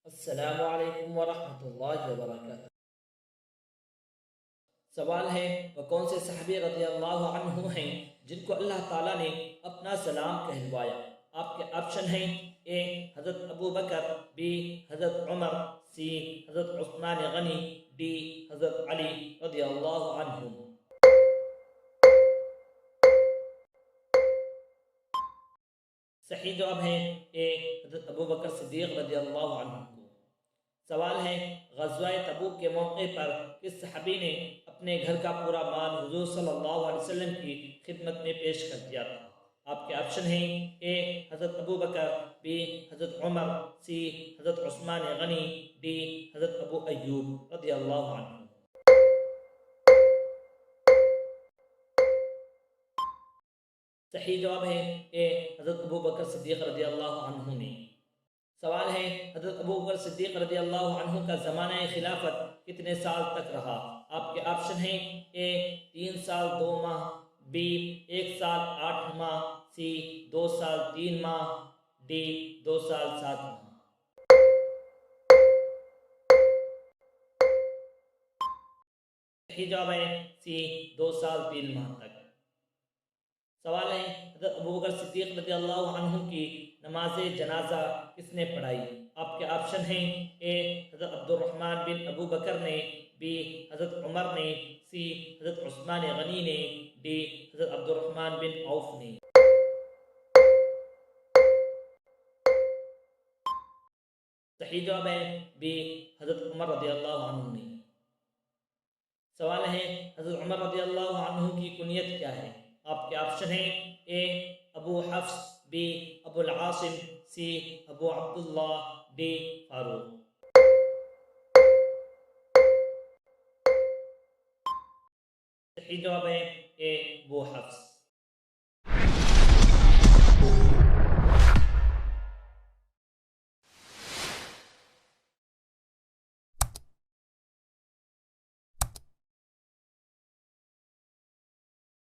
अस्सलामु अलैकुम वरहमतुल्लाहि वबरकातुहू। सवाल है, वह कौन से सहाबी रज़ियल्लाहु अन्हु हैं जिनको अल्लाह ताला ने अपना सलाम कहलवाया। आपके ऑप्शन हैं ए हज़रत अबू बकर, बी हज़रत उमर, सी हज़रत उस्मान गनी, डी हज़रत अली रज़ियल्लाहु अन्हुम। सही जवाब है ए हज़रत अबू बकर सिद्दीक़ रज़ियल्लाहु अन्हु को। सवाल है, ग़ज़वा तबूक के मौके पर किस सहाबी ने अपने घर का पूरा माल हुज़ूर सल्लल्लाहु अलैहि वसल्लम की खिदमत में पेश कर दिया था। आपके ऑप्शन हैं ए हज़रत अबू बकर, बी हज़रत उमर, सी हज़रत उस्मान गनी, डी हज़रत अबू अय्यूब रज़ियल्लाहु अन्हु। सही जवाब है ए हज़रत अबू बकर सिद्दीक़ रज़ियल्लाहु अन्हु ने। सवाल है, हज़रत अबू बकर सिद्दीक़ रज़ियल्लाहु अन्हु का ज़माना खिलाफत कितने साल तक रहा। आपके ऑप्शन हैं ए 3 साल 2 माह, बी 1 साल 8 माह, सी 2 साल 3 माह, डी 2 साल 7 माह। सही जवाब है सी 2 साल 3 माह तक। सवाल है, हज़रत अबू बकर सिद्दीक़ रज़ियल्लाहु अन्हु की नमाज जनाजा किसने पढ़ाई। आपके ऑप्शन हैं ए हज़रत अब्दुर्रहमान बिन अबू बकर ने, बी हज़रत उमर ने, सी हज़रत उस्मान गनी ने, डी हज़रत अब्दुर्रहमान बिन औफ ने। सही जवाब है बी हज़रत उमर रज़ियल्लाहु अन्हु ने। सवाल है, हज़रत उमर रज़ियल्लाहु अन्हु की कुनियत क्या है। आपके ऑप्शन हैं ए अबू हफ्स, बी अबुल आसिम, सी अबू अब्दुल्लाह, डी फारूक। सही जवाब है ए अबू हफ्स।